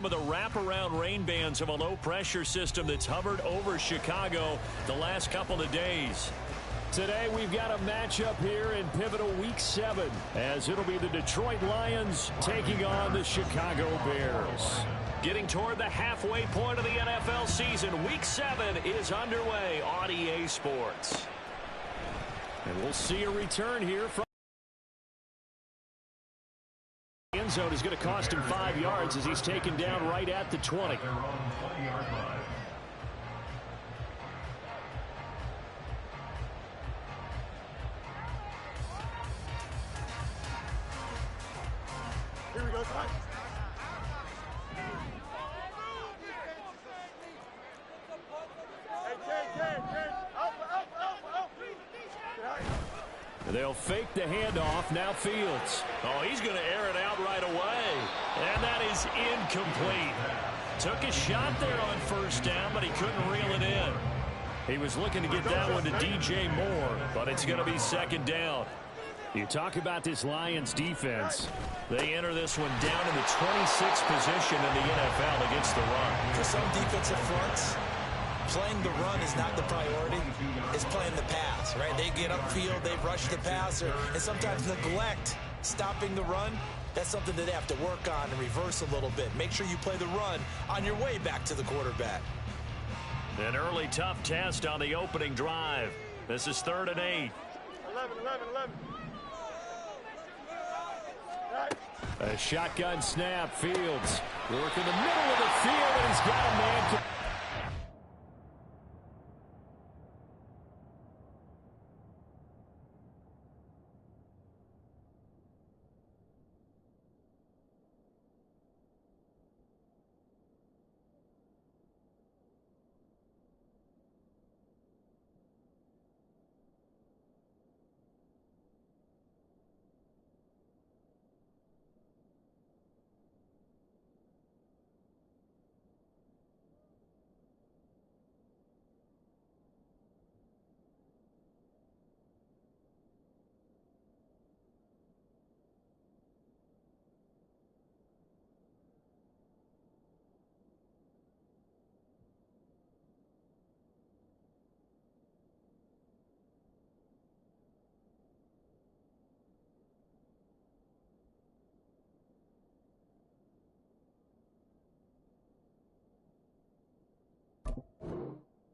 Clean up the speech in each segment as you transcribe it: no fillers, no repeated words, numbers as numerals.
Of the wraparound rain bands of a low-pressure system that's hovered over Chicago the last couple of days. Today we've got a matchup here in pivotal Week 7 as it'll be the Detroit Lions taking on the Chicago Bears. Getting toward the halfway point of the NFL season, Week 7 is underway on EA Sports. And we'll see a return here from end zone is going to cost him 5 yards as he's taken down right at the 20. Here we go, time. They'll fake the handoff. Now Fields. Oh, he's going to air it out right away. And that is incomplete. Took a shot there on first down, but he couldn't reel it in. He was looking to get that one to DJ Moore, but it's going to be second down. You talk about this Lions defense. They enter this one down in the 26th position in the NFL against the run. For some defensive fronts, playing the run is not the priority. It's playing the pass, right? They get upfield, they rush the passer, and sometimes neglect stopping the run. That's something that they have to work on and reverse a little bit. Make sure you play the run on your way back to the quarterback. An early tough test on the opening drive. This is 3rd and 8. 11. A shotgun snap. Fields work in the middle of the field, and he's got a man.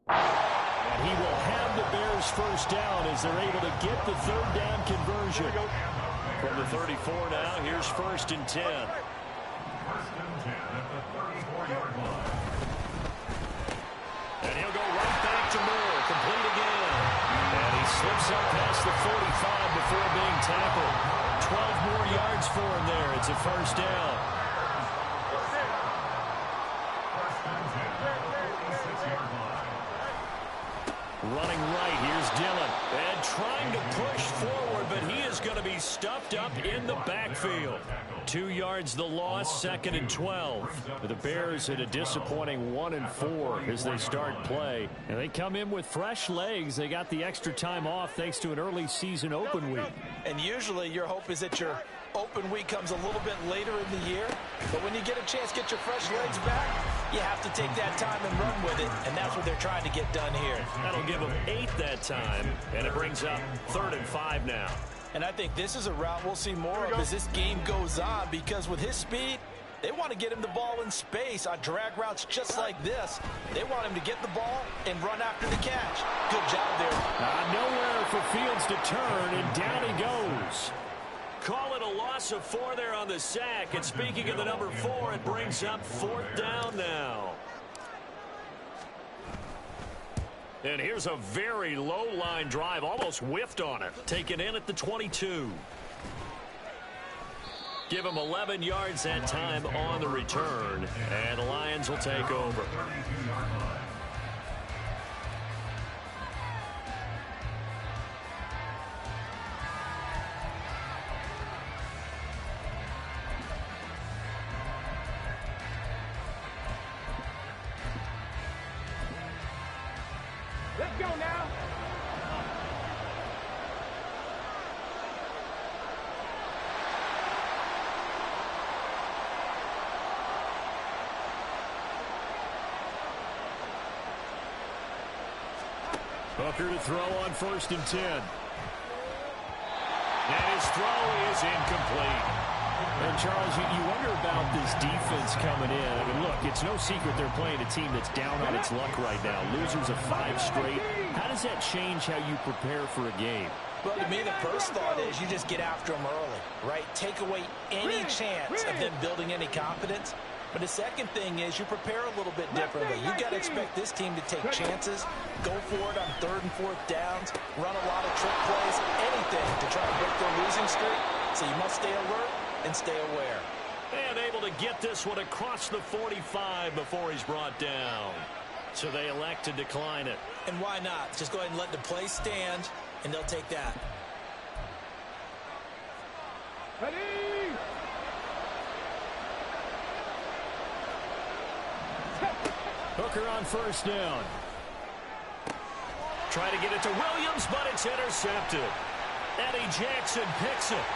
And he will have the Bears first down as they're able to get the 3rd down conversion. From the 34 now, here's 1st and 10. And he'll go right back to Moore, complete again. And he slips up past the 45 before being tackled. 12 more yards for him there. It's a first down. Running right, here's Dillon. And trying to push forward, but he is going to be stuffed up in the backfield. 2 yards the loss, 2nd and 12. The Bears at a disappointing 1-4 as they start play. And they come in with fresh legs. They got the extra time off thanks to an early season open week. And usually your hope is that your open week comes a little bit later in the year. But when you get a chance to get your fresh legs back, you have to take that time and run with it. And that's what they're trying to get done here. That'll give them 8 that time. And it brings up 3rd and 5 now. And I think this is a route we'll see more of as this game goes on, because with his speed, they want to get him the ball in space on drag routes just like this. They want him to get the ball and run after the catch. Good job there. Nowhere for Fields to turn, and down he goes. Call it a loss of 4 there on the sack. And speaking of the number 4, it brings up 4th down now. And here's a very low line drive, almost whiffed on it. Taken in at the 22. Give him 11 yards that time on the return, and the Lions will take over. Let's go now. Hooker to throw on 1st and 10. And his throw is incomplete. And, Charles, you wonder about this defense coming in. I mean, look, it's no secret they're playing a team that's down on its luck right now. Losers of 5 straight. How does that change how you prepare for a game? Well, to me, the first thought is you just get after them early, right? Take away any chance of them building any confidence. But the second thing is you prepare a little bit differently. You've got to expect this team to take chances, go for it on 3rd and 4th downs, run a lot of trick plays, anything to try to break their losing streak. So you must stay alert and stay aware. And able to get this one across the 45 before he's brought down. So they elect to decline it. And why not? Just go ahead and let the play stand, and they'll take that. Ready? Hooker on 1st down. Try to get it to Williams, but it's intercepted. Eddie Jackson picks it.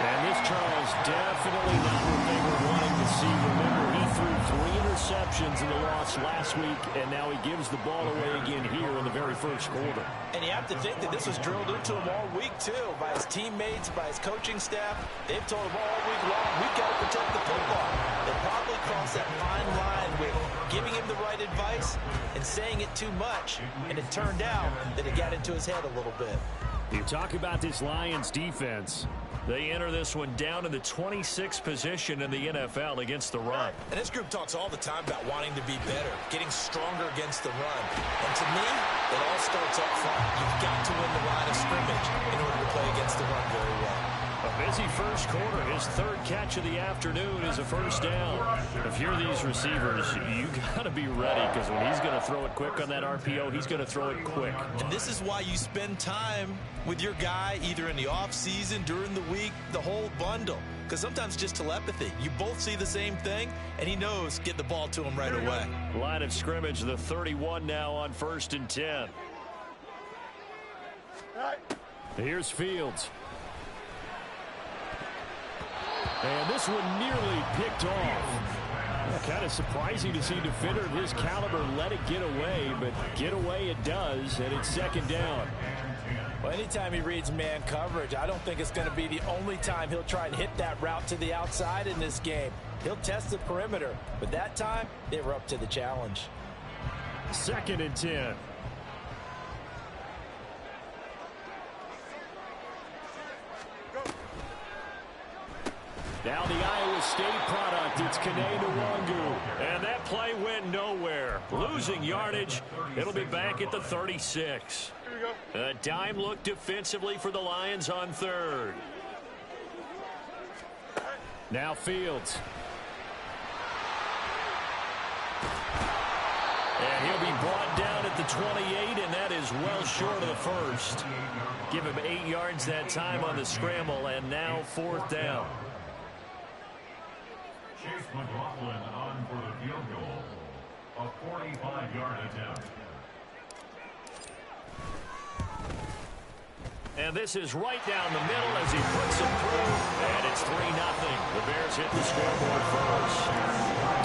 And this, Charles, definitely not what they were wanting to see. Remember, he threw 3 interceptions in the loss last week, and now he gives the ball away again here in the very first quarter. And you have to think that this was drilled into him all week, too, by his teammates, by his coaching staff. They've told him all week long, we've got to protect the football. They probably crossed that fine line with giving him the right advice and saying it too much. And it turned out that it got into his head a little bit. You talk about this Lions defense. They enter this one down in the 26th position in the NFL against the run. And this group talks all the time about wanting to be better, getting stronger against the run. And to me, it all starts up front. You've got to win the line of scrimmage in order to play against the run very well. A busy first quarter. His 3rd catch of the afternoon is a 1st down. If you're these receivers, you got to be ready, because when he's going to throw it quick on that RPO, he's going to throw it quick. And this is why you spend time with your guy either in the offseason, during the week, the whole bundle. Because sometimes just telepathy. You both see the same thing, and he knows get the ball to him right away. Line of scrimmage, the 31 now on 1st and 10. Here's Fields. And this one nearly picked off. Kind of surprising to see a defender of his caliber let it get away, but get away it does, and it's 2nd down. Well, anytime he reads man coverage, I don't think it's going to be the only time he'll try and hit that route to the outside in this game. He'll test the perimeter, but that time they were up to the challenge. 2nd and 10. Now the Iowa State product, it's Kene Nwangu. And that play went nowhere. Losing yardage. It'll be back at the 36. A dime look defensively for the Lions on 3rd. Now Fields. And he'll be brought down at the 28, and that is well short of the 1st. Give him 8 yards that time on the scramble, and now 4th down. Chase McLaughlin on for the field goal. A 45-yard attempt. And this is right down the middle as he puts it through. And it's 3-0. The Bears hit the scoreboard first.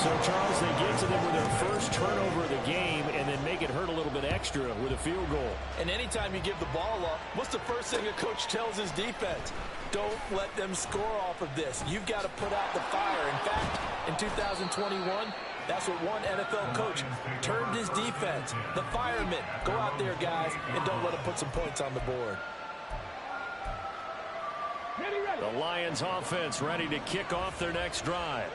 So, Charles, they get to them with their first turnover of the game and then make it hurt a little bit extra with a field goal. And anytime you give the ball up, what's the first thing a coach tells his defense? Don't let them score off of this. You've got to put out the fire. In fact, in 2021, that's what one NFL coach termed his defense. The firemen. Go out there, guys, and don't let them put some points on the board. The Lions offense ready to kick off their next drive.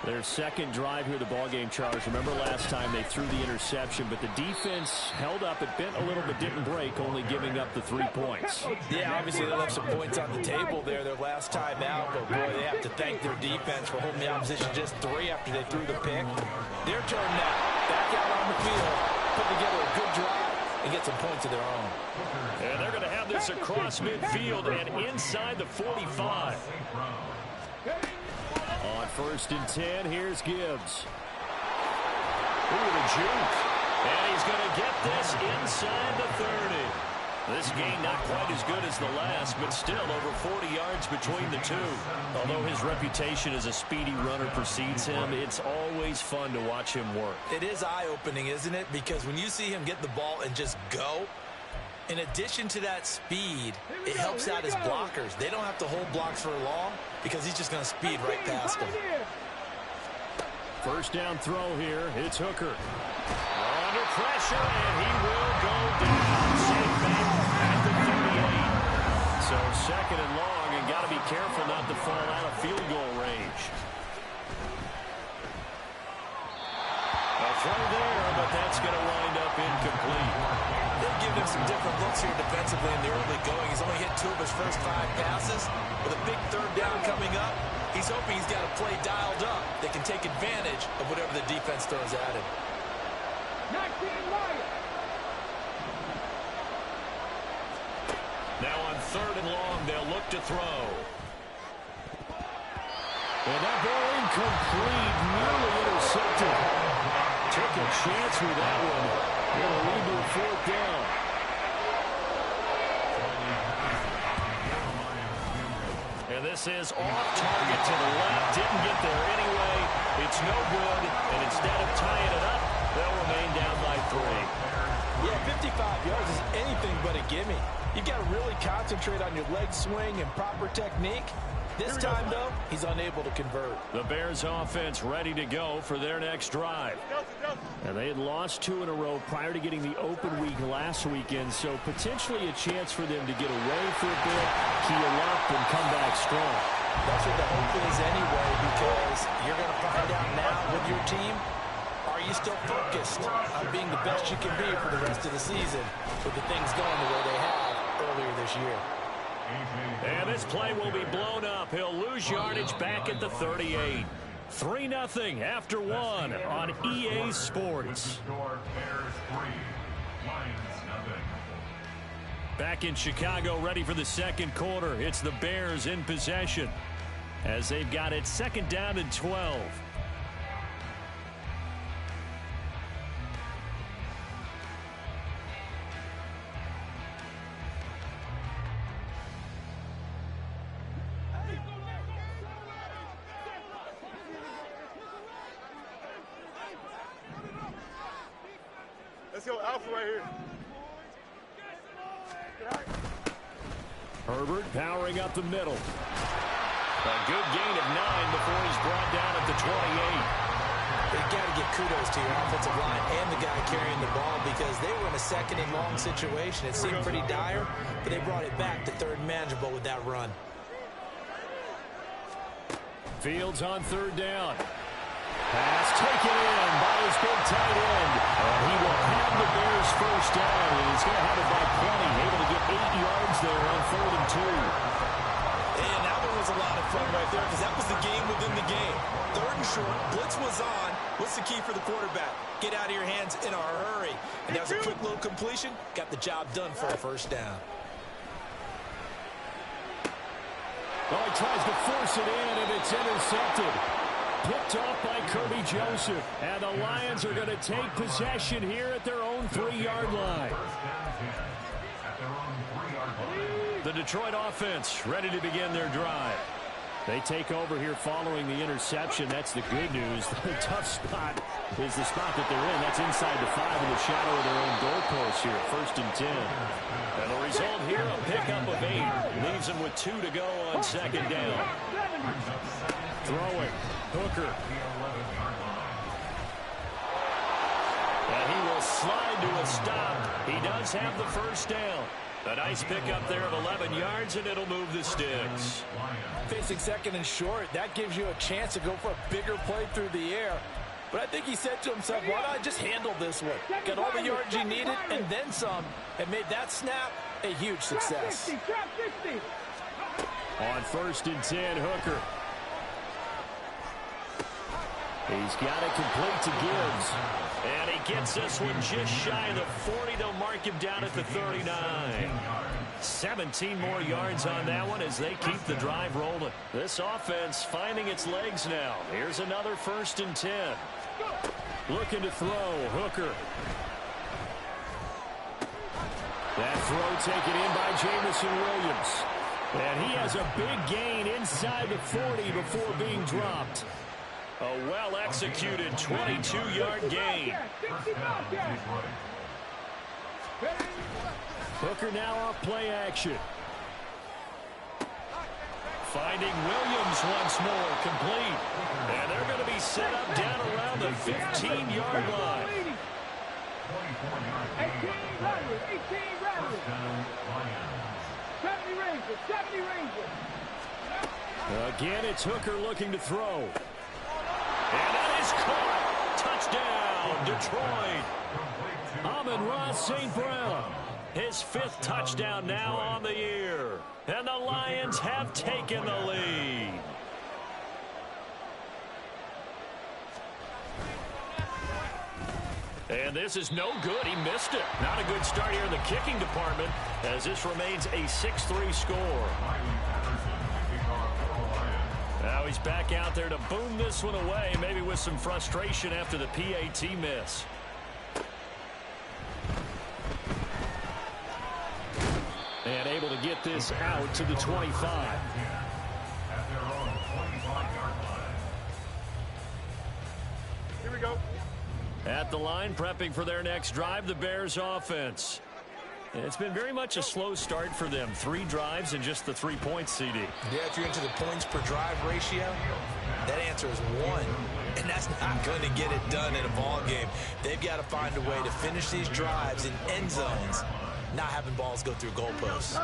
Their 2nd drive here, the ballgame, Charles. Remember last time they threw the interception, but the defense held up. It bent a little but didn't break, only giving up the 3 points. Yeah, obviously they left some points on the table there their last time out, but boy, they have to thank their defense for holding the opposition just 3 after they threw the pick. Their turn now. Back out on the field, put together a good drive and get some points of their own. And they're going to have this across midfield and inside the 45. On 1st and 10, here's Gibbs. Ooh, the juke. And he's going to get this inside the 30. This gain not quite as good as the last, but still over 40 yards between the two. Although his reputation as a speedy runner precedes him, it's always fun to watch him work. It is eye-opening, isn't it? Because when you see him get the ball and just go, in addition to that speed, it helps out his blockers. They don't have to hold blocks for long because he's just going to speed right past them. First down throw here. It's Hooker. Under pressure, and he will go down. Safe back at the 38. So second and long, and got to be careful not to fall out of field goal range. A throw there, but that's going to wind up incomplete. They've given him some different looks here defensively in the early going. He's only hit 2 of his first 5 passes. With a big third down coming up, he's hoping he's got a play dialed up that can take advantage of whatever the defense throws at him. Now on third and long, they'll look to throw. And that ball incomplete, nearly intercepted. Took a chance with that one. It'll lead to a fourth down. And this is off target to the left. Didn't get there anyway. It's no good. And instead of tying it up, they'll remain down by 3. Yeah, 55 yards is anything but a gimme. You've got to really concentrate on your leg swing and proper technique. This time, though, he's unable to convert. The Bears offense ready to go for their next drive. And they had lost 2 in a row prior to getting the open week last weekend, so potentially a chance for them to get away for a bit, heal up, and come back strong. That's what the hope is anyway, because you're going to find out now with your team, are you still focused on being the best you can be for the rest of the season with the things going the way they have earlier this year? And this play will be blown up. He'll lose yardage back at the 38. 3-0 after 1 on EA Sports. Back in Chicago, ready for the second quarter. It's the Bears in possession as they've got it second down and 12. Let's go alpha right here. Herbert powering up the middle. A good gain of 9 before he's brought down at the 28. You've got to give kudos to your offensive line and the guy carrying the ball because they were in a second and long situation. It seemed pretty dire, but they brought it back to third and manageable with that run. Fields on third down. Pass taken in by his big tight end. And he will have the Bears first down. And he's going to have it by 20. Able to get 8 yards there on 3rd and 2. And that one was a lot of fun right there because that was the game within the game. 3rd and short. Blitz was on. What's the key for the quarterback? Get out of your hands in a hurry. And that was a quick little completion. Got the job done for a first down. Oh, he tries to force it in, and it's intercepted. Picked off by Kirby Joseph. And the Lions are going to take possession here at their own 3-yard line. The Detroit offense ready to begin their drive. They take over here following the interception. That's the good news. The tough spot is the spot that they're in. That's inside the 5 in the shadow of their own goalpost here. 1st and 10. And the result here, a pickup of 8. Leaves them with 2 to go on 2nd down. Throwing. Hooker. And he will slide to a stop. He does have the first down. A nice pickup there of 11 yards, and it'll move the sticks. Facing 2nd and short, that gives you a chance to go for a bigger play through the air. But I think he said to himself, why not just handle this one? Got all the yards he needed and then some, and made that snap a huge success. On 1st and 10, Hooker. He's got it complete to Gibbs. And he gets this one just shy of the 40. They'll mark him down at the 39. 17 more yards on that one as they keep the drive rolling. This offense finding its legs now. Here's another 1st and 10. Looking to throw. Hooker. That throw taken in by Jamison Williams. And he has a big gain inside the 40 before being dropped. A well-executed 22-yard gain. Hooker now off play action. Finding Williams once more, complete. And they're going to be set up down around the 15-yard line. 18 Riders. 70 Rangers. Again, it's Hooker looking to throw. And that is caught. Touchdown, Detroit. Amon-Ra St. Brown. His 5th touchdown now on the year. And the Lions have taken the lead. And this is no good. He missed it. Not a good start here in the kicking department as this remains a 6-3 score. Now he's back out there to boom this one away, maybe with some frustration after the PAT miss. And able to get this out to the 25. Here we go. At the line, prepping for their next drive, the Bears offense. It's been very much a slow start for them. 3 drives and just the 3 points, CD. Yeah, if you're into the points per drive ratio, that answer is 1. And that's not going to get it done in a ball game. They've got to find a way to finish these drives in end zones, not having balls go through goalposts.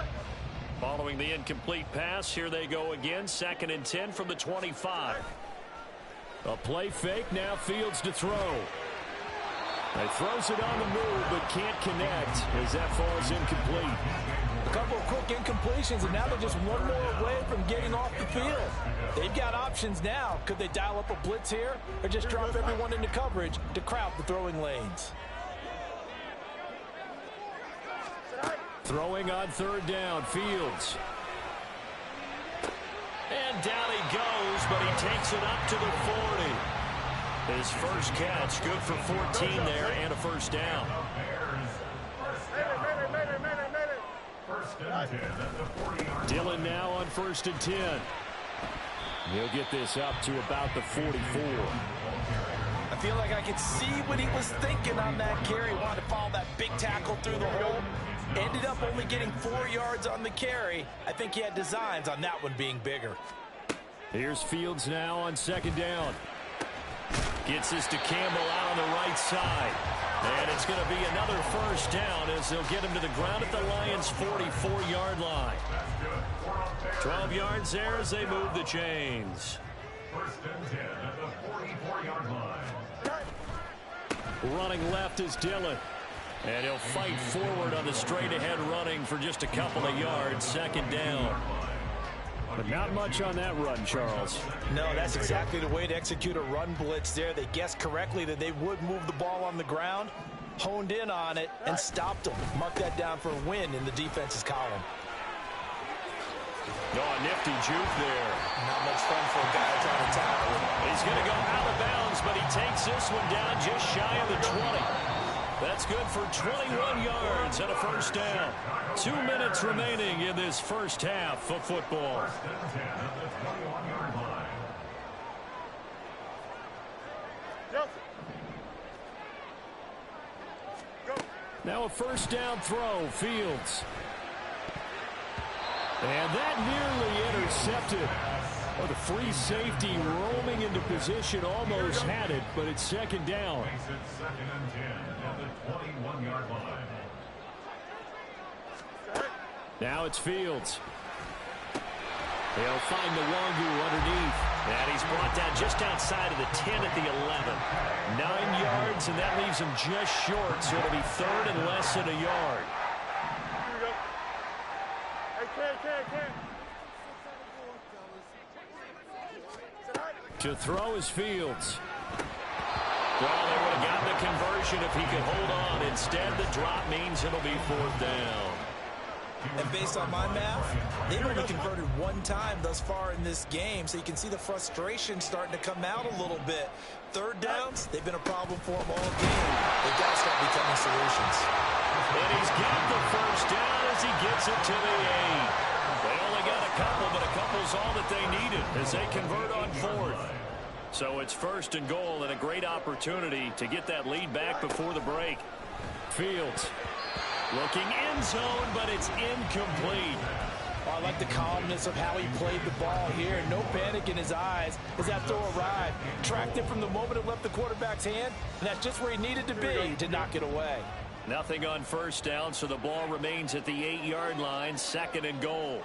Following the incomplete pass, here they go again. 2nd and 10 from the 25. A play fake, now Fields to throw. He throws it on the move, but can't connect as that falls incomplete. A couple of quick incompletions, and now they're just one more away from getting off the field. They've got options now. Could they dial up a blitz here or just drop everyone into coverage to crowd the throwing lanes? Throwing on 3rd down, Fields. And down he goes, but he takes it up to the 40. His first catch, good for 14 there and a first down. Dillon now on 1st and 10. He'll get this up to about the 44. I feel like I could see what he was thinking on that carry. Wanted to follow that big tackle through the hole. Ended up only getting 4 yards on the carry. I think he had designs on that one being bigger. Here's Fields now on 2nd down. Gets this to Campbell out on the right side. And it's going to be another first down as they'll get him to the ground at the Lions' 44-yard line. 12 yards there as they move the chains. 1st and 10 at the 44-yard line. Running left is Dillon. And he'll fight forward on the straight-ahead running for just a couple of yards. 2nd down. But not much on that run, Charles. No, that's exactly the way to execute a run blitz there. They guessed correctly that they would move the ball on the ground, honed in on it, and stopped them. Mark that down for a win in the defense's column. Oh, nifty juke there. Not much fun for a guy trying to tackle it. He's going to go out of bounds, but he takes this one down just shy of the 20. That's good for 21 yards and a first down. 2 minutes remaining in this first half of football. Now a first down throw, Fields. And that nearly intercepted. Oh, the free safety roaming into position almost had it, but it's 2nd down. Makes it 2nd and 10 at the 21-yard line. Now it's Fields. He'll find the Wangu underneath. And he's brought down just outside of the 10 at the 11. 9 yards, and that leaves him just short, so it'll be 3rd and less than a yard. Here we go. Hey, Cam. To throw is Fields. Well, they would have gotten the conversion if he could hold on. Instead, the drop means it'll be 4th down. And based on my math, they've only converted 1 time thus far in this game, so you can see the frustration starting to come out a little bit. 3rd downs, they've been a problem for them all game. They've got to start becoming solutions. And he's got the first down as he gets it to the 8. They only got a couple, but a couple's all that they needed as they convert on 4th. So it's 1st and goal and a great opportunity to get that lead back before the break. Fields looking end zone, but it's incomplete. I like the calmness of how he played the ball here. No panic in his eyes as that throw arrived. Tracked it from the moment it left the quarterback's hand, and that's just where he needed to be to knock it away. Nothing on 1st down, so the ball remains at the 8-yard line, 2nd and goal.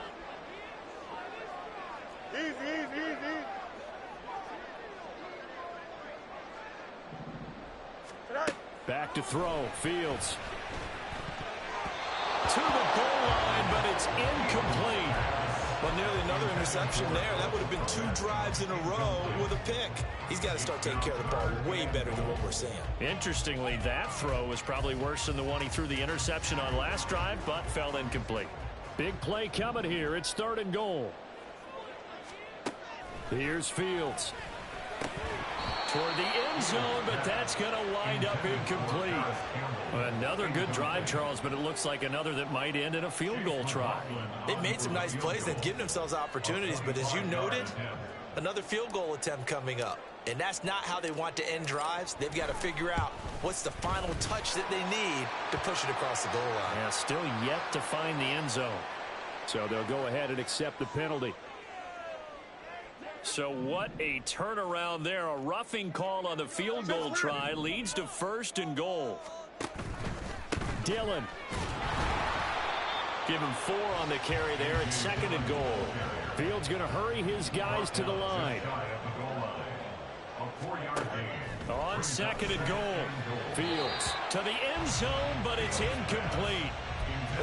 Easy, easy, easy. Back to throw. Fields to the goal line, but it's incomplete. Well, nearly another interception there. That would have been 2 drives in a row with a pick. He's got to start taking care of the ball way better than what we're seeing. Interestingly, that throw was probably worse than the one he threw the interception on last drive, but fell incomplete. Big play coming here. It's 3rd and goal. Here's Fields toward the end zone, but that's going to wind up incomplete. Another good drive, Charles, but it looks like another that might end in a field goal try. They've made some nice plays. They've given themselves opportunities, but as you noted, another field goal attempt coming up. And that's not how they want to end drives. They've got to figure out what's the final touch that they need to push it across the goal line. Yeah, still yet to find the end zone. So they'll go ahead and accept the penalty. So what a turnaround there. A roughing call on the field goal try leads to 1st and goal. Dillon. Give him 4 on the carry there at 2nd and goal. Fields going to hurry his guys to the line. On 2nd and goal. Fields to the end zone, but it's incomplete.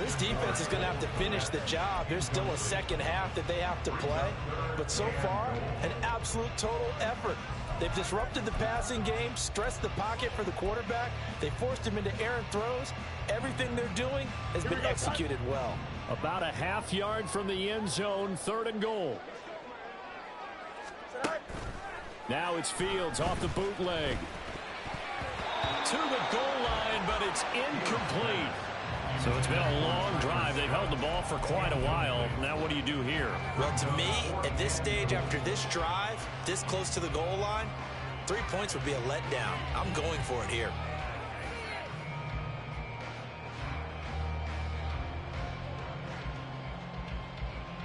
This defense is going to have to finish the job. There's still a second half that they have to play. But so far, an absolute total effort. They've disrupted the passing game, stressed the pocket for the quarterback. They forced him into errant throws. Everything they're doing has been executed well. About a half yard from the end zone, 3rd and goal. Now it's Fields off the bootleg. To the goal line, but it's incomplete. So it's been a long drive. They've held the ball for quite a while. Now what do you do here? Well, to me, at this stage, after this drive, this close to the goal line, 3 points would be a letdown. I'm going for it here.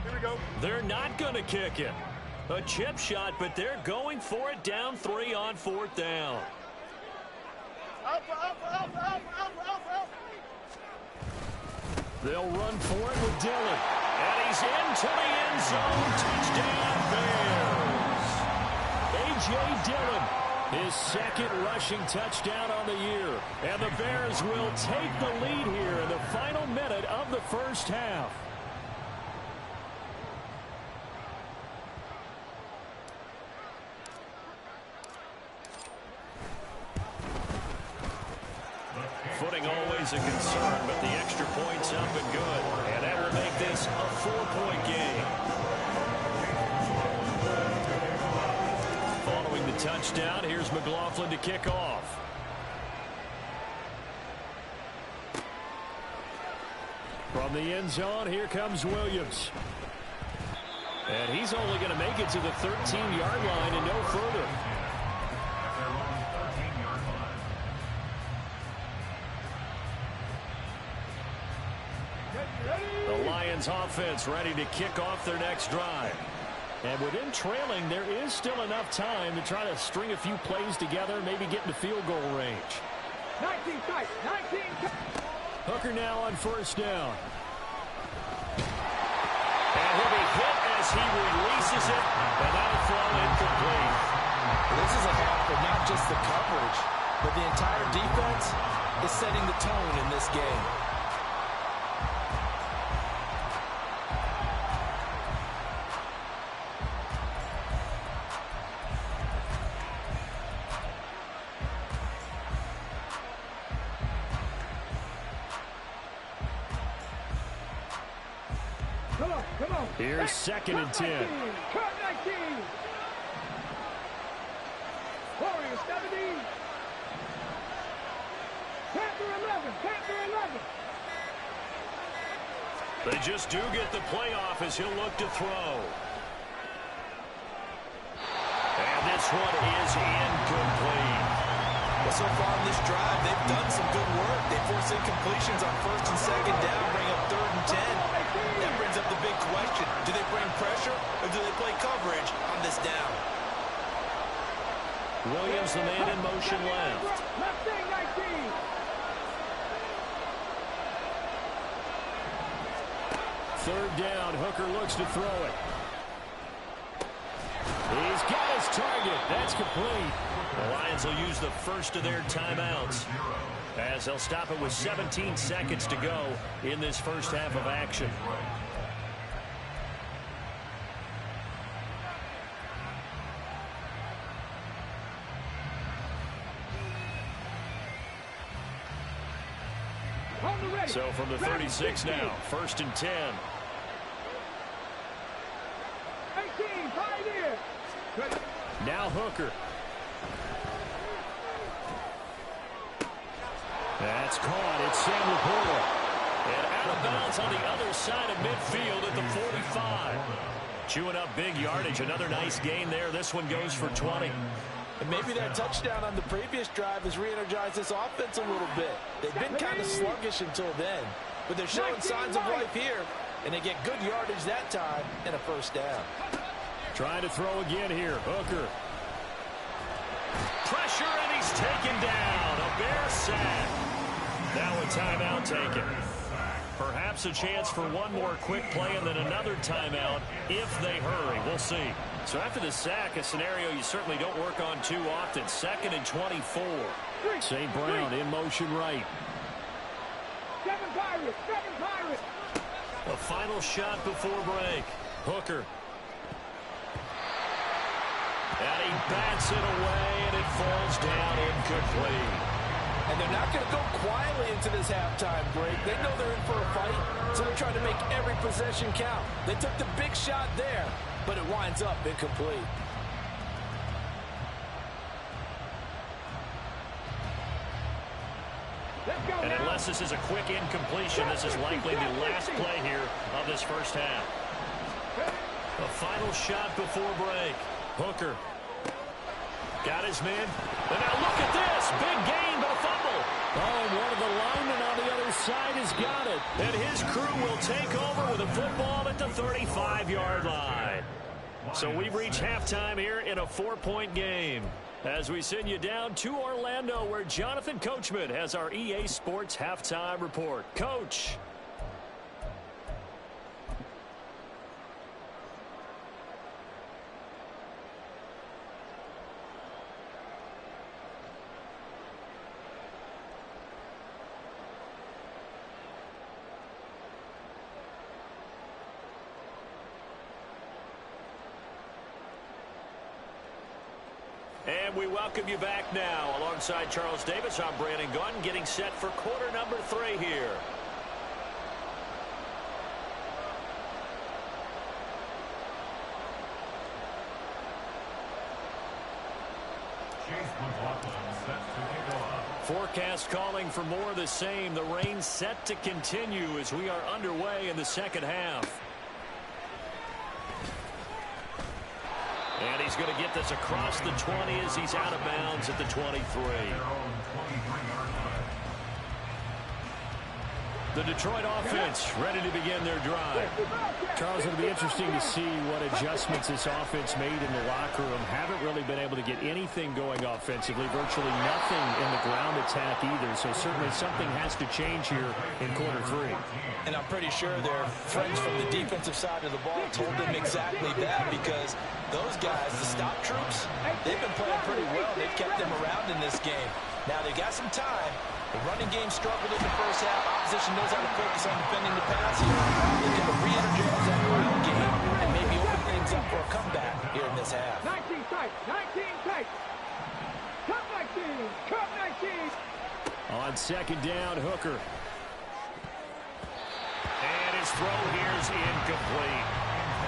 Here we go. They're not going to kick it. A chip shot, but they're going for it down 3 on 4th down. Up, up, up, up, up, up, up. They'll run for it with Dillon. And he's into the end zone. Touchdown, Bears. A.J. Dillon, his 2nd rushing touchdown on the year. And the Bears will take the lead here in the final minute of the 1st half. Footing always a concern, but the extra point's up and good. And that will make this a 4-point game. Following the touchdown, here's McLaughlin to kick off. From the end zone, here comes Williams. And he's only going to make it to the 13-yard line and no further. The Lions offense ready to kick off their next drive. And within trailing, there is still enough time to try to string a few plays together, maybe get into field goal range. 19 tight, 19 tight. Hooker now on 1st down. And he'll be hit as he releases it, and that'll throw incomplete. This is a half for not just the coverage, but the entire defense is setting the tone in this game. Come on. Here's 2nd and 10. Cut 19. Warriors 17. Cut Chapter 11. Chapter 11. They just do get the playoff as he'll look to throw. And this one is incomplete. Well, so far in this drive, they've done some good work. They force incompletions on first and second down, bring up 3rd and 10. That brings up the big question. Do they bring pressure or do they play coverage on this down? Williams, the man in motion left. Left side 19. Third down, Hooker looks to throw it. He's got his target. That's complete. The Lions will use the first of their timeouts as they'll stop it with 17 seconds to go in this first half of action. So from the 36 now, 1st and 10. 18, pioneer. Now Hooker. That's caught. It's Sam Laporta. And out of bounds on the other side of midfield at the 45. Chewing up big yardage. Another nice gain there. This one goes for 20. And maybe that touchdown on the previous drive has re-energized this offense a little bit. They've been kind of sluggish until then, but they're showing signs of life here, and they get good yardage that time and a first down. Trying to throw again here. Hooker. Pressure, and he's taken down. A Bear sack. Now a timeout taken. Perhaps a chance for one more quick play and then another timeout if they hurry. We'll see. So after the sack, a scenario you certainly don't work on too often. 2nd and 24. St. Brown in motion right. 7 Pirates. 7 Pirates. A final shot before break. Hooker. And he bats it away, and it falls down incomplete. And they're not going to go quietly into this halftime break. They know they're in for a fight, so they're trying to make every possession count. They took the big shot there, but it winds up incomplete. And unless this is a quick incompletion, this is likely the last play here of this first half. A final shot before break. Hooker. Got his man. And now look at this. Big gain, but a fumble. Oh, and one of the linemen on the other side has got it. And his crew will take over with a football at the 35-yard line. So we've reached halftime here in a 4-point game. As we send you down to Orlando, where Jonathan Coachman has our EA Sports halftime report. Coach. And we welcome you back now. Alongside Charles Davis, I'm Brandon Gunn, getting set for quarter number 3 here. Forecast calling for more of the same. The rain set to continue as we are underway in the second half. And he's going to get this across the 20 as he's out of bounds at the 23. The Detroit offense ready to begin their drive. Charles, it'll be interesting to see what adjustments this offense made in the locker room. Haven't really been able to get anything going offensively. Virtually nothing in the ground attack either. So certainly something has to change here in quarter 3. And I'm pretty sure their friends from the defensive side of the ball told them exactly that, because those guys, the stop troops, they've been playing pretty well. They've kept them around in this game. Now they got some time. The running game struggled in the first half. Opposition knows how to focus on defending the pass here. Looking to re-energize that ground game and maybe open things up for a comeback here in this half. 19 tight. 19 tight. Cut 19. Cut 19. On second down, Hooker. And his throw here is incomplete.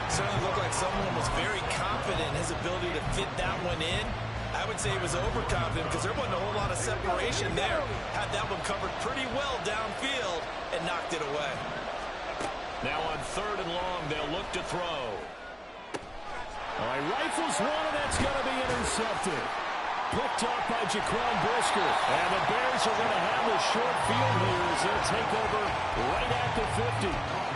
Certainly looked like someone was very confident in his ability to fit that one in. I would say he was overconfident because there wasn't a whole lot of separation there. Had that one covered pretty well downfield and knocked it away. Now on 3rd and long, they'll look to throw. All right, rifles one, and that's going to be intercepted. Picked off by Jaquan Brisker. And the Bears are going to have the short field here as they'll take over right at the 50.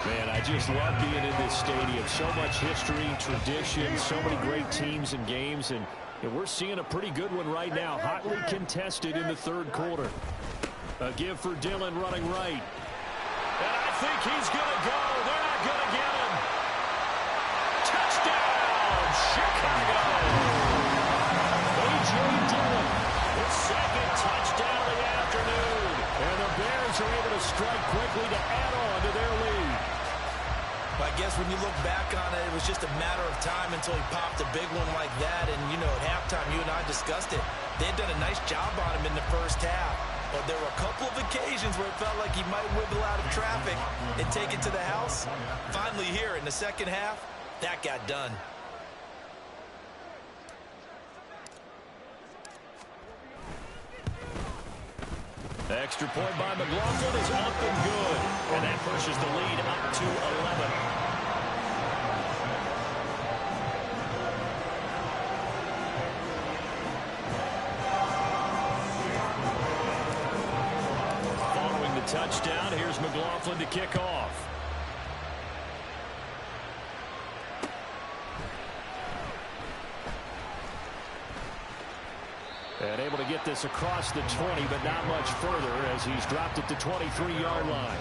Man, I just love being in this stadium. So much history, tradition, so many great teams and games. And we're seeing a pretty good one right now. Hotly contested in the 3rd quarter. A give for Dillon running right. And I think he's going to go. They're not going to get him. Touchdown, Chicago. A.J. Dillon, his 2nd touchdown of the afternoon. And the Bears are able to strike quickly to add on to their lead. I guess when you look back on it, it was just a matter of time until he popped a big one like that. And, you know, at halftime, you and I discussed it. They had done a nice job on him in the first half. But there were a couple of occasions where it felt like he might wiggle out of traffic and take it to the house. Finally here in the second half, that got done. Extra point by McLaughlin is up and good. And that pushes the lead up to 11. Following the touchdown, here's McLaughlin to kick off. And able to get this across the 20, but not much further as he's dropped it to 23-yard line.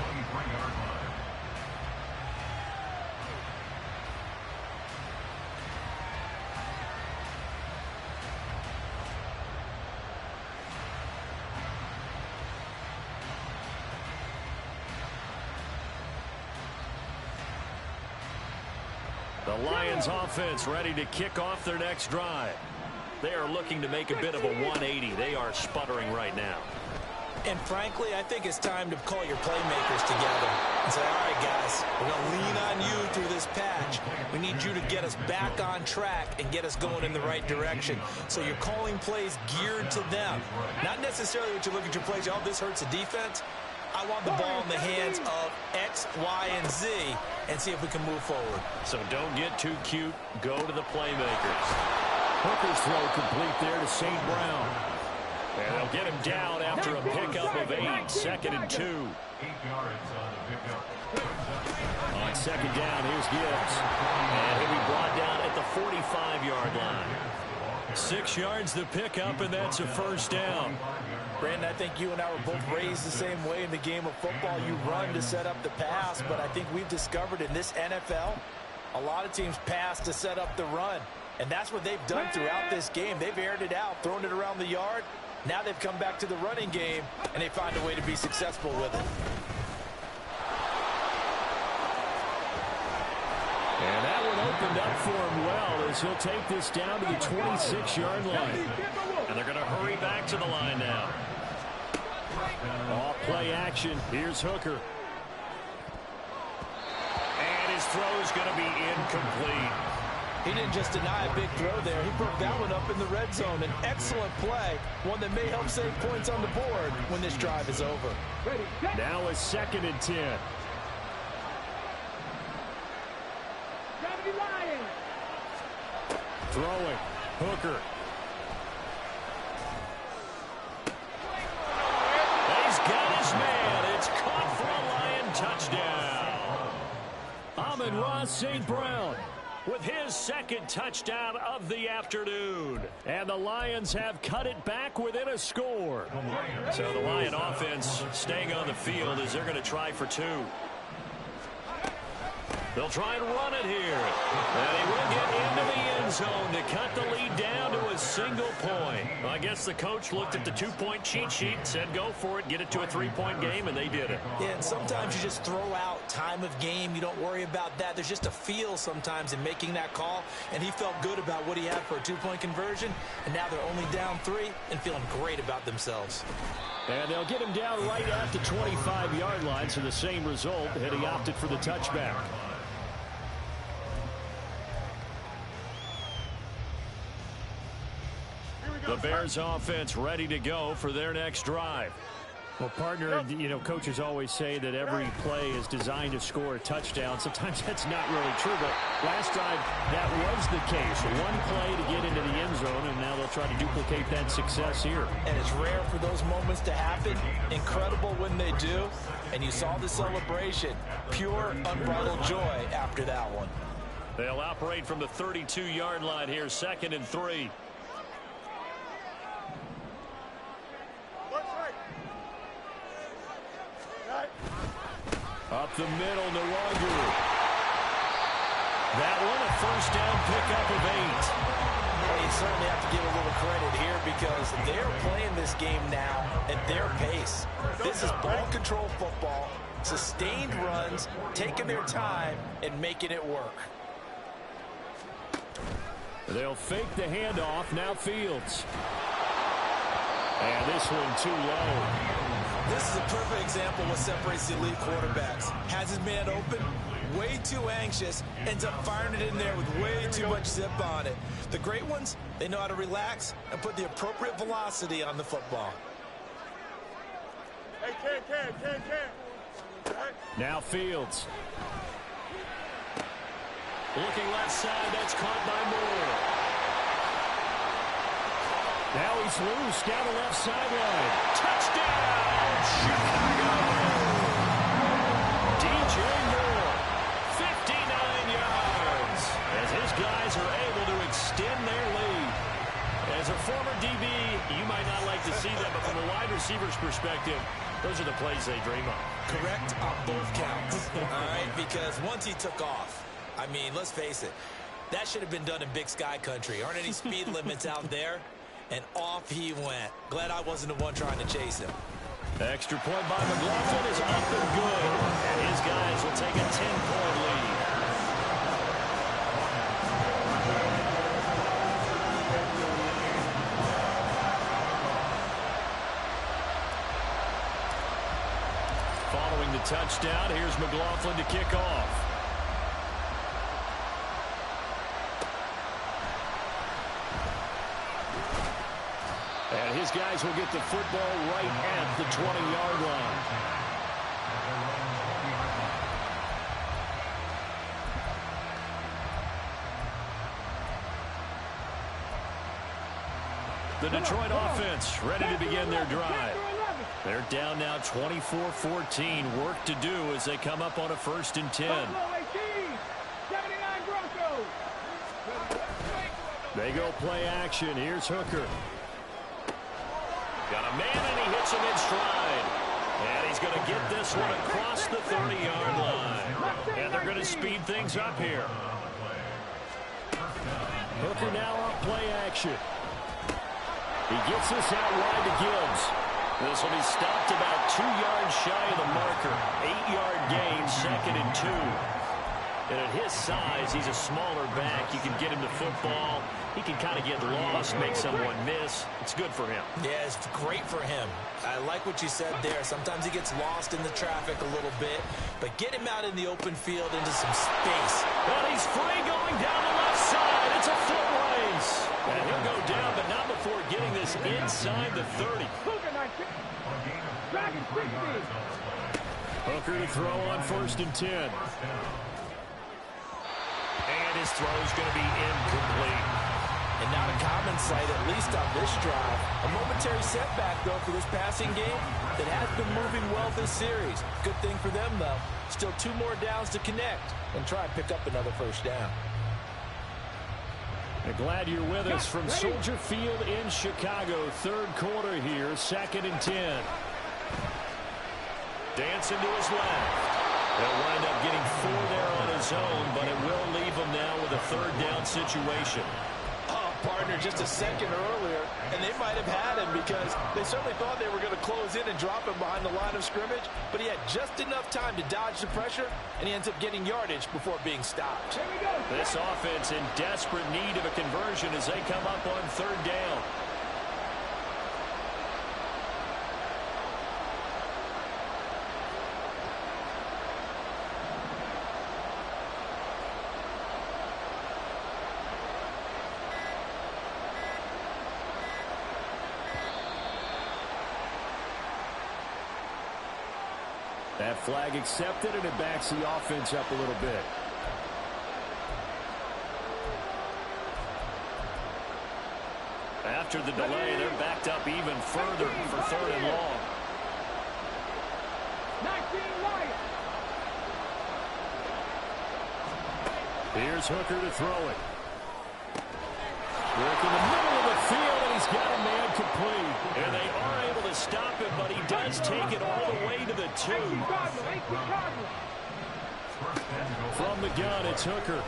The Lions offense ready to kick off their next drive. They are looking to make a bit of a 180. They are sputtering right now. And frankly, I think it's time to call your playmakers together and say, all right, guys, we're going to lean on you through this patch. We need you to get us back on track and get us going in the right direction. So you're calling plays geared to them. Not necessarily what you look at your plays, oh, this hurts the defense. I want the ball in the hands of X, Y, and Z and see if we can move forward. So don't get too cute. Go to the playmakers. Hooker's throw complete there to St. Brown. And they'll get him down after a pickup of 8. 2nd and 2. 8 yards on the pickup. On 2nd down, here's Gibbs. And he'll be brought down at the 45-yard line. 6 yards the pickup, and that's a 1st down. Brandon, I think you and I were both raised the same way in the game of football. You run to set up the pass, but I think we've discovered in this NFL, a lot of teams pass to set up the run. And that's what they've done throughout this game. They've aired it out, thrown it around the yard. Now they've come back to the running game, and they find a way to be successful with it. And that one opened up for him well as he'll take this down to the 26-yard line. And they're going to hurry back to the line now. Off play action. Here's Hooker. And his throw's going to be incomplete. He didn't just deny a big throw there. He broke that one up in the red zone. An excellent play, one that may help save points on the board when this drive is over. Now a 2nd and 10. Throwing. Hooker. He's got his man. It's caught for a Lion touchdown. Amon-Ra St. Brown with his 2nd touchdown of the afternoon. And the Lions have cut it back within a score. So the Lion offense staying on the field as they're going to try for 2. They'll try and run it here. And he will get into the end zone to cut the lead down to a single point. Well, I guess the coach looked at the 2-point cheat sheet and said, go for it, get it to a 3-point game, and they did it. Yeah, and sometimes you just throw out time of game. You don't worry about that. There's just a feel sometimes in making that call, and he felt good about what he had for a 2-point conversion, and now they're only down 3 and feeling great about themselves. And they'll get him down right at the 25-yard line, so the same result, and he opted for the touchback. The Bears offense ready to go for their next drive. Well, partner, you know, coaches always say that every play is designed to score a touchdown. Sometimes that's not really true, but last drive that was the case. One play to get into the end zone, and now they'll try to duplicate that success here. And it's rare for those moments to happen. Incredible when they do. And you saw the celebration. Pure, unbridled joy after that one. They'll operate from the 32-yard line here, 2nd and 3. Up the middle, Nwangu. That one, a first down pickup of 8. Well, you certainly have to give a little credit here because they're playing this game now at their pace. This is ball control football, sustained runs, taking their time, and making it work. They'll fake the handoff, now Fields. And this one too low. This is a perfect example of what separates the elite quarterbacks. Has his man open, way too anxious, ends up firing it in there with way too much zip on it. The great ones, they know how to relax and put the appropriate velocity on the football. Hey, Ken. Now Fields. Looking left side, that's caught by Moore. Now he's loose down the left sideline. Touchdown, Chicago! DJ Moore, 59 yards, as his guys are able to extend their lead. As a former DB, you might not like to see that, but from a wide receiver's perspective, those are the plays they dream of. Correct on both counts, all right? Because once he took off, I mean, let's face it, that should have been done in Big Sky country. Aren't any speed limits out there? And off he went. Glad I wasn't the one trying to chase him. Extra point by McLaughlin is up and good. And his guys will take a 10-point lead. Following the touchdown, here's McLaughlin to kick off. And his guys will get the football right at the 20-yard line. The Detroit offense ready to begin their drive. They're down now 24-14. Work to do as they come up on a 1st and 10. They go play action. Here's Hooker. Got a man, and he hits him in stride. And he's going to get this one across the 30-yard line. And they're going to speed things up here. Hooker now on play action. He gets this out wide to Gibbs. This will be stopped about 2 yards shy of the marker. 8-yard gain, 2nd and 2. And at his size, he's a smaller back. You can get him the football. He can kind of get lost, make someone miss. It's good for him. Yeah, it's great for him. I like what you said there. Sometimes he gets lost in the traffic a little bit, but get him out in the open field into some space. And he's free going down the left side. It's a foot race. And he'll go down, but not before getting this inside the 30. Hooker to throw on 1st and 10. And his throw's going to be incomplete. And not a common sight, at least on this drive. A momentary setback, though, for this passing game that has been moving well this series. Good thing for them, though. Still 2 more downs to connect and try and pick up another 1st down. And glad you're with us from Soldier Field in Chicago. 3rd quarter here, 2nd and 10. Dancing to his left. He'll wind up getting 4 there on his own, but it will leave him now with a 3rd down situation. Oh, partner, just a second earlier, and they might have had him because they certainly thought they were going to close in and drop him behind the line of scrimmage, but he had just enough time to dodge the pressure, and he ends up getting yardage before being stopped. This offense in desperate need of a conversion as they come up on 3rd down. That flag accepted, and it backs the offense up a little bit. After the delay, they're backed up even further for 3rd and long. 19 Lions. Here's Hooker to throw it. Work in the middle of the field, and he's got a man complete. And they are able to stop him, but he does take it all the way to the 2. From the gun, it's Hooker.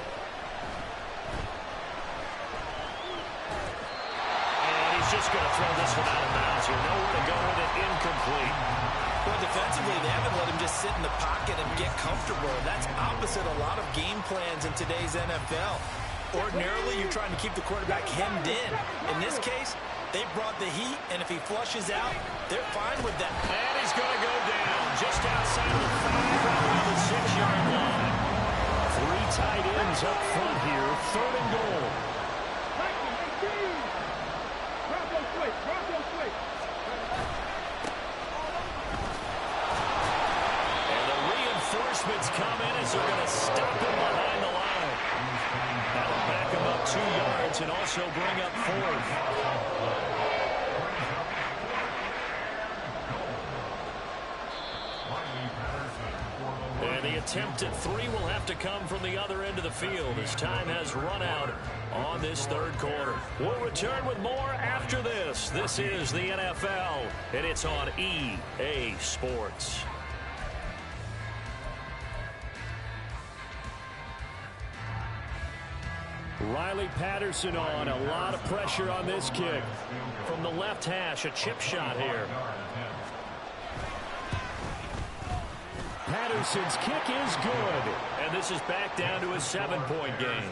And he's just going to throw this one out of bounds here. Nowhere to go with it, incomplete. Well, defensively, they haven't let him just sit in the pocket and get comfortable. That's opposite a lot of game plans in today's NFL. Ordinarily, you're trying to keep the quarterback hemmed in. In this case, they brought the heat, and if he flushes out, they're fine with that. And he's going to go down just outside of the 5 on the 6-yard line. 3 tight ends up front here, 3rd and goal. And the reinforcements come in as they're going to stop him behind the line. That'll back him up 2 yards and also bring up 4th. And the attempt at 3 will have to come from the other end of the field as time has run out on this 3rd quarter. We'll return with more after this. This is the NFL, and it's on EA Sports. Riley Patterson on. A lot of pressure on this kick. From the left hash, a chip shot here. Patterson's kick is good. And this is back down to a 7-point game.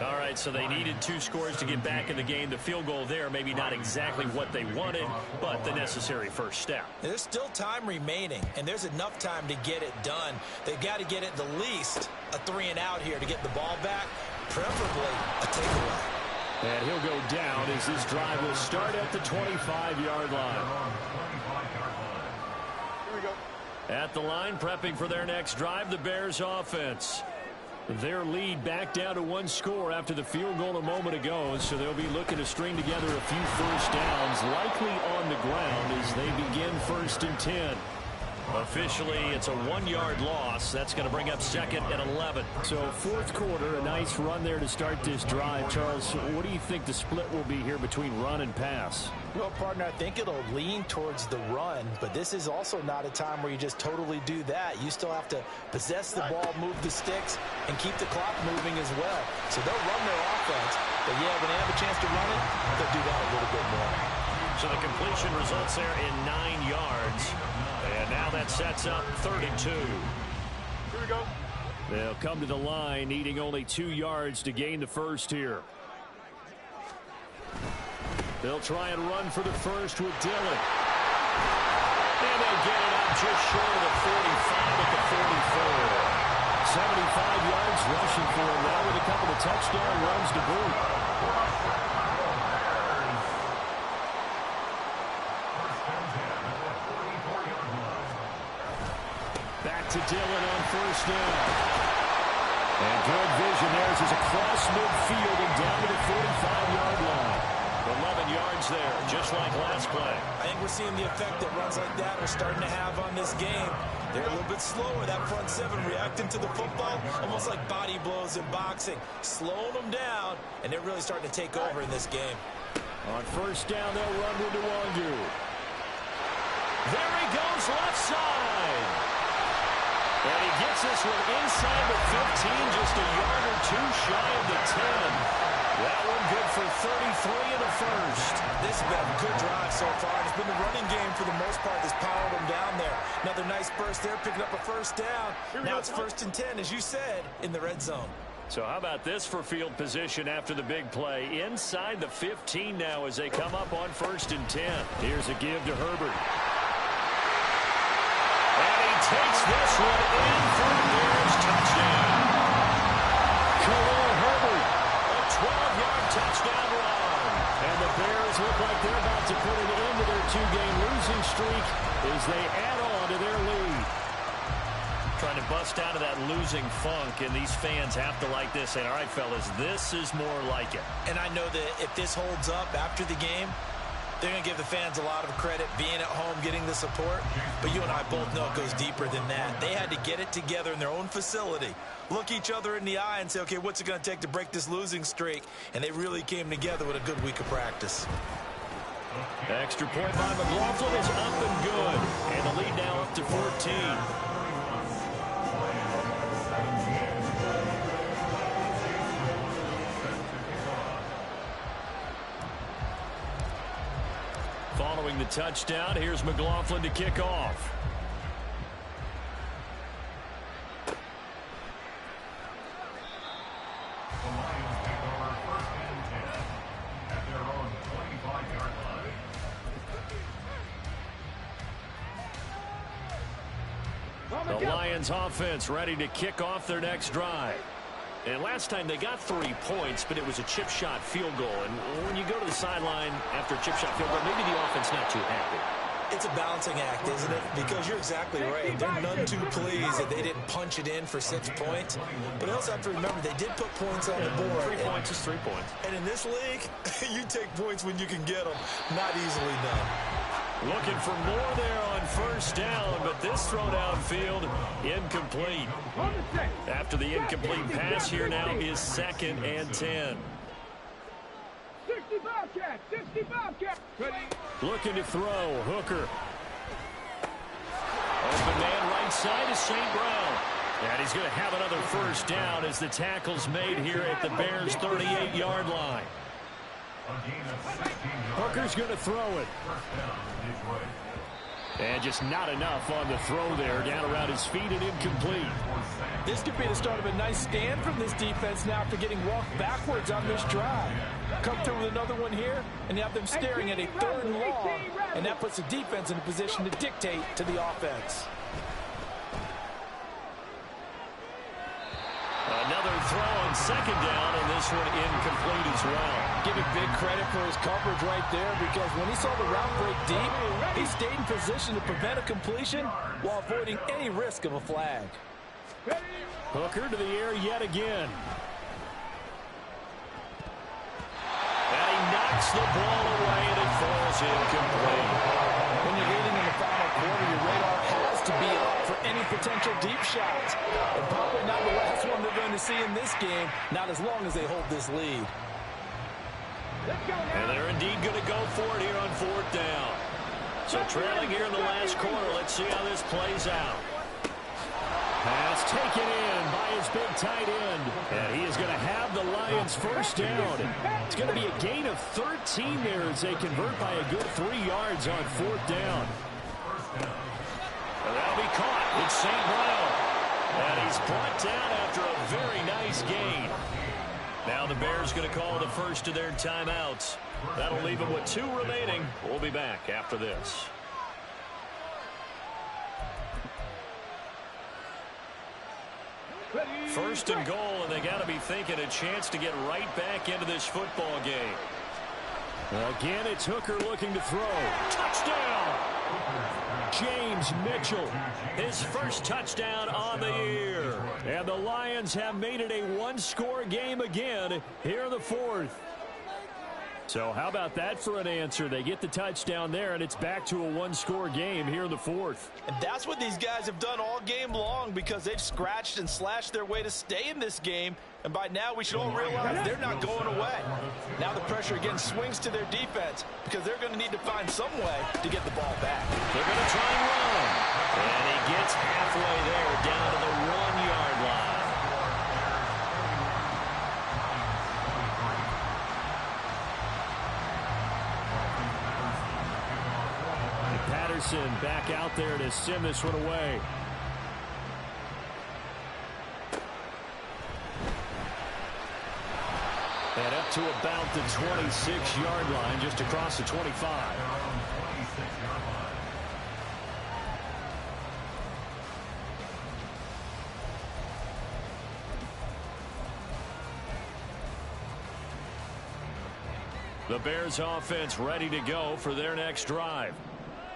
All right, so they needed 2 scores to get back in the game. The field goal there, maybe not exactly what they wanted, but the necessary first step. There's still time remaining, and there's enough time to get it done. They've got to get it the least a 3-and-out here to get the ball back, preferably a takeaway. And he'll go down as this drive will start at the 25-yard line. Here we go. At the line, prepping for their next drive, the Bears offense. Their lead back down to 1 score after the field goal a moment ago, so they'll be looking to string together a few first downs, likely on the ground as they begin 1st and 10. Officially, it's a 1-yard loss. That's going to bring up 2nd and 11. So 4th quarter, a nice run there to start this drive. Charles, what do you think the split will be here between run and pass? Well, partner, I think it'll lean towards the run, but this is also not a time where you just totally do that. You still have to possess the ball, move the sticks, and keep the clock moving as well. So they'll run their offense, but yeah, when they have a chance to run it, they'll do that a little bit more. So the completion results there in 9 yards. And now that sets up 3rd and 2. Here we go. They'll come to the line, needing only 2 yards to gain the first here. They'll try and run for the first with Dillon. And they get it up just short of the 45 at the 44. 75 yards rushing for him now with a couple of touchdown runs to boot. To Dillon on 1st down. And good vision there as he's across midfield and down to the 45-yard line. 11 yards there, just like last play. I think we're seeing the effect that runs like that are starting to have on this game. They're a little bit slower, that front 7 reacting to the football, almost like body blows in boxing. Slowing them down, and they're really starting to take over in this game. On 1st down, they'll run with Nwangu. There he goes, left side. And he gets this one inside the 15, just a yard or 2 shy of the 10. That one good for 33 in the first. This has been a good drive so far. It's been the running game for the most part that's powered them down there. Another nice burst there, picking up a 1st down. Now it's 1st and 10, as you said, in the red zone. So how about this for field position after the big play? Inside the 15 now as they come up on 1st and 10. Here's a give to Herbert. Takes this one in for the Bears touchdown. Khalil Herbert, a 12-yard touchdown run. And the Bears look like they're about to put an end to their 2-game losing streak as they add on to their lead. Trying to bust out of that losing funk, and these fans have to like this. And all right, fellas, this is more like it. And I know that if this holds up after the game, they're going to give the fans a lot of credit being at home, getting the support. But you and I both know it goes deeper than that. They had to get it together in their own facility, look each other in the eye and say, okay, what's it going to take to break this losing streak? And they really came together with a good week of practice. Extra point by McLaughlin is up and good. And the lead now up to 14. Following the touchdown, here's McLaughlin to kick off. The Lions take over 1st and 10 at their own 25-yard line. The Lions offense ready to kick off their next drive. And last time they got 3 points, but it was a chip shot field goal. And when you go to the sideline after a chip shot field goal, maybe the offense not too happy. It's a balancing act, isn't it? Because you're exactly right. They're none too pleased that they didn't punch it in for 6 points. But you also have to remember they did put points on the board. 3 points is 3 points. And in this league, you take points when you can get them. Not easily done. Looking for more there on 1st down, but this throw downfield incomplete. After the incomplete pass, here now is 2nd and 10. 60 Bobcat, 60 Bobcat. Looking to throw, Hooker. Open man right side is St. Brown. And he's going to have another 1st down as the tackle's made here at the Bears' 38-yard line. Hooker's going to throw it. And just not enough on the throw there. Down around his feet and incomplete. This could be the start of a nice stand from this defense now after getting walked backwards on this drive. Come through with another one here, and you have them staring at a 3rd and long. And that puts the defense in a position to dictate to the offense. Another throw on 2nd down, and this one incomplete as well. Give him big credit for his coverage right there, because when he saw the route break deep, he stayed in position to prevent a completion while avoiding any risk of a flag. Hooker to the air yet again. And he knocks the ball away, and it falls incomplete. When you're leading in the final quarter, your radar has to be up for any potential deep shots. And probably not the last one they're going to see in this game, not as long as they hold this lead. And they're indeed going to go for it here on 4th down. So trailing here in the last quarter, let's see how this plays out. Pass taken in by his big tight end. And he is going to have the Lions 1st down. It's going to be a gain of 13 there as they convert by a good 3 yards on 4th down. And that'll be caught. It's St. Brown. And he's brought down after a very nice gain. Now the Bears going to call the first of their timeouts. That'll leave them with 2 remaining. We'll be back after this. First and goal, and they got to be thinking a chance to get right back into this football game. Again, it's Hooker looking to throw. Touchdown! James Mitchell, his 1st touchdown on the year. And the Lions have made it a 1-score game again here in the 4th. So how about that for an answer? They get the touchdown there, and it's back to a 1-score game here in the 4th. And that's what these guys have done all game long, because they've scratched and slashed their way to stay in this game. And by now, we should all realize they're not going away. Now the pressure again swings to their defense, because they're going to need to find some way to get the ball back. They're going to try and run. And he gets halfway there, down to the 1-yard line. Patterson back out there to send this one away. And up to about the 26-yard line, just across the 25. The Bears offense ready to go for their next drive.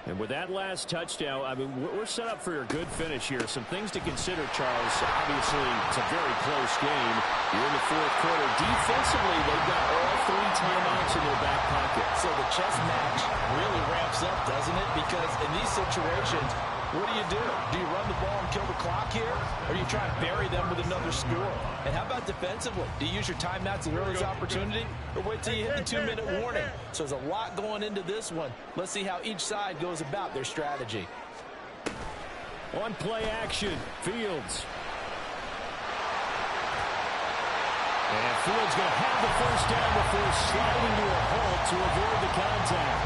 And with that last touchdown, I mean, we're set up for a good finish here. Some things to consider, Charles. Obviously, it's a very close game. You're in the fourth quarter. Defensively, they've got all 3 timeouts in their back pocket. So the chess match really ramps up, doesn't it? Because in these situations, what do? Do you run the ball and kill the clock here? Or do you try and bury them with another score? And how about defensively? Do you use your timeouts at the earliest opportunity? Or wait till you hit the 2-minute warning? So there's a lot going into this one. Let's see how each side goes about their strategy. On play action, Fields. And Fields going to have the first down before sliding to a halt to avoid the contact.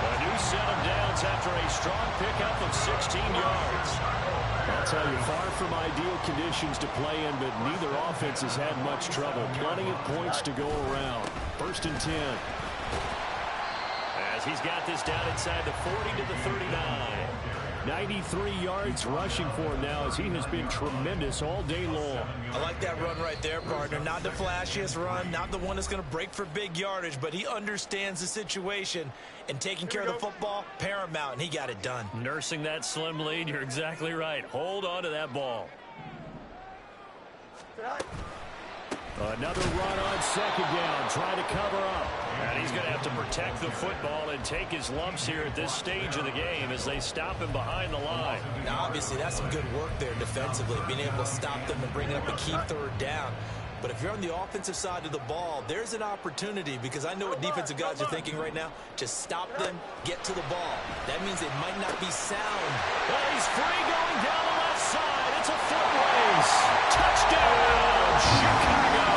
A new set of downs after a strong pickup of 16 yards. I'll tell you, far from ideal conditions to play in, but neither offense has had much trouble. Plenty of points to go around. 1st and 10. As he's got this down inside the 40 to the 39. 93 yards rushing for him now as he has been tremendous all day long. I like that run right there, partner. Not the flashiest run, not the one that's going to break for big yardage, but he understands the situation, and taking care of the football, paramount, and he got it done. Nursing that slim lead, you're exactly right. Hold on to that ball. Another run on 2nd down, trying to cover up. And he's going to have to protect the football and take his lumps here at this stage of the game as they stop him behind the line. Now, obviously, that's some good work there defensively, being able to stop them and bring up a key 3rd down. But if you're on the offensive side of the ball, there's an opportunity, because I know what defensive guys are thinking right now. Just stop them, get to the ball. That means it might not be sound. Well, he's free going down the left side. It's a foot race. Touchdown, Chicago.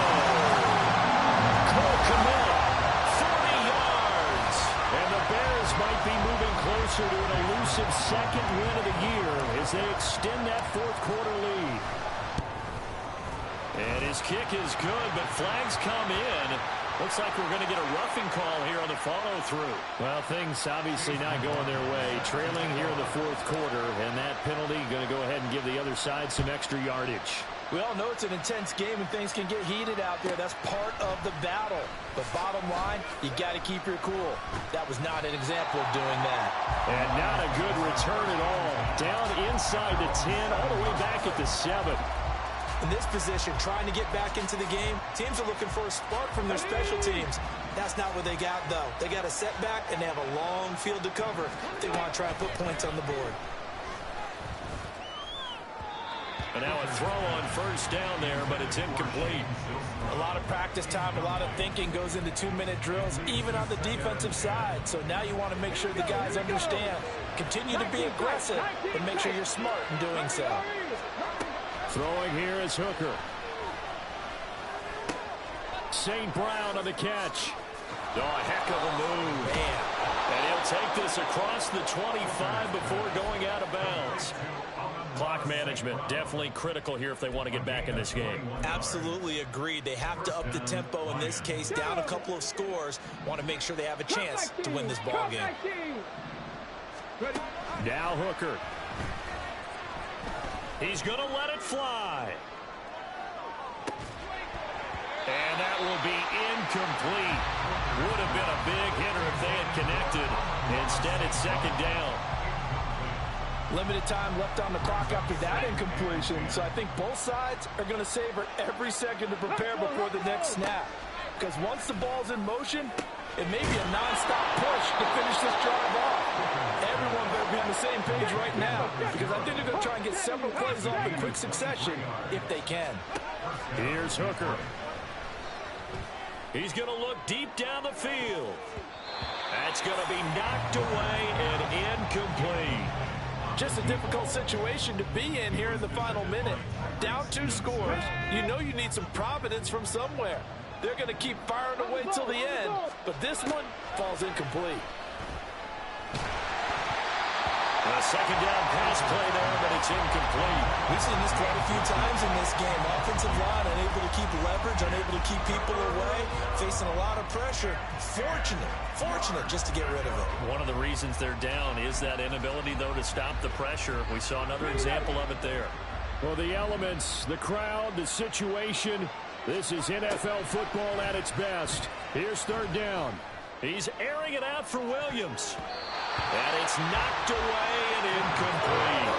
Cole Kmet, 40 yards. And the Bears might be moving closer to an elusive 2nd win of the year as they extend that 4th quarter lead. And his kick is good, but flags come in. Looks like we're going to get a roughing call here on the follow-through. Well, things obviously not going their way. Trailing here in the 4th quarter, and that penalty going to go ahead and give the other side some extra yardage. We all know it's an intense game and things can get heated out there. That's part of the battle. But bottom line, you got to keep your cool. That was not an example of doing that. And not a good return at all. Down inside the 10, all the way back at the 7. In this position, trying to get back into the game, teams are looking for a spark from their special teams. That's not what they got, though. They got a setback, and they have a long field to cover if they want to try and put points on the board. And now a throw on 1st down there, but it's incomplete. A lot of practice time, a lot of thinking goes into 2-minute drills, even on the defensive side. So now you want to make sure the guys understand. Continue to be aggressive, but make sure you're smart in doing so. Throwing here is Hooker. St. Brown on the catch. Oh, a heck of a move. Man. And he'll take this across the 25 before going out of bounds. Clock management definitely critical here if they want to get back in this game. Absolutely agreed. They have to up the tempo in this case, down a couple of scores. Want to make sure they have a chance to win this ball game. Now Hooker. He's going to let it fly. And that will be incomplete. Would have been a big hitter if they had connected. Instead, it's 2nd down. Limited time left on the clock after that incompletion. So I think both sides are going to savor every second to prepare before the next snap. Because once the ball's in motion, it may be a nonstop push to finish this drive off. Everyone better be on the same page right now, because I think they're going to try and get several plays off in quick succession if they can. Here's Hooker. He's going to look deep down the field. That's going to be knocked away and incomplete. Just a difficult situation to be in here in the final minute. Down 2 scores. You know you need some providence from somewhere. They're going to keep firing away till the end, but this one falls incomplete. A 2nd down pass play there, but it's incomplete. We've seen this quite a few times in this game. Offensive line unable to keep leverage, unable to keep people away, facing a lot of pressure. Fortunate just to get rid of it. One of the reasons they're down is that inability, though, to stop the pressure. We saw another example of it there. Well, the elements, the crowd, the situation. This is NFL football at its best. Here's 3rd down. He's airing it out for Williams. And it's knocked away and incomplete.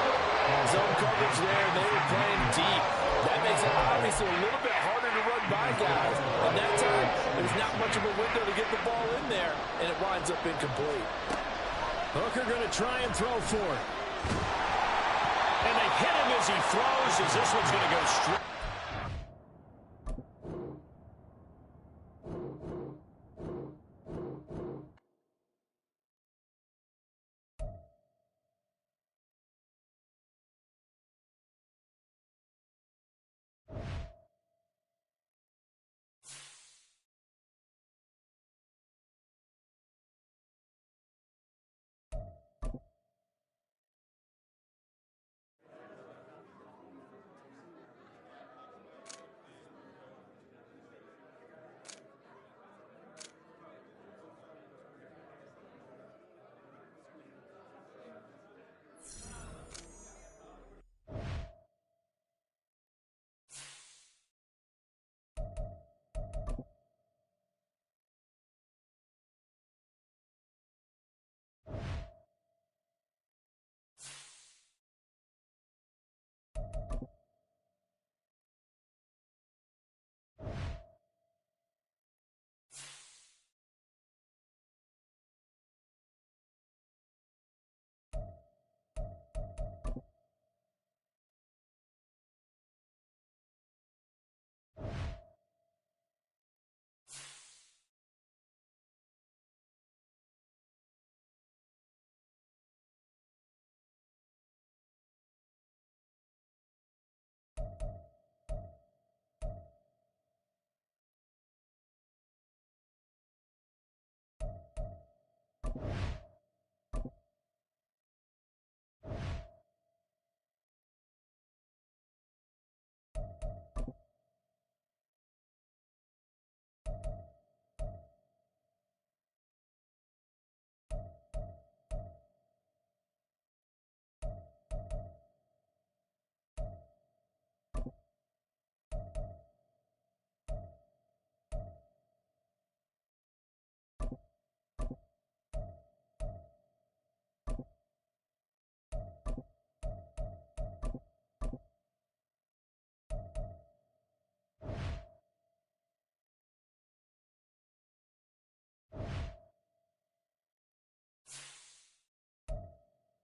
Zone coverage there, and they were playing deep. That makes it obviously a little bit harder to run by guys. And that time, there's not much of a window to get the ball in there, and it winds up incomplete. Hooker going to try and throw for it. And they hit him as he throws, as this one's going to go straight.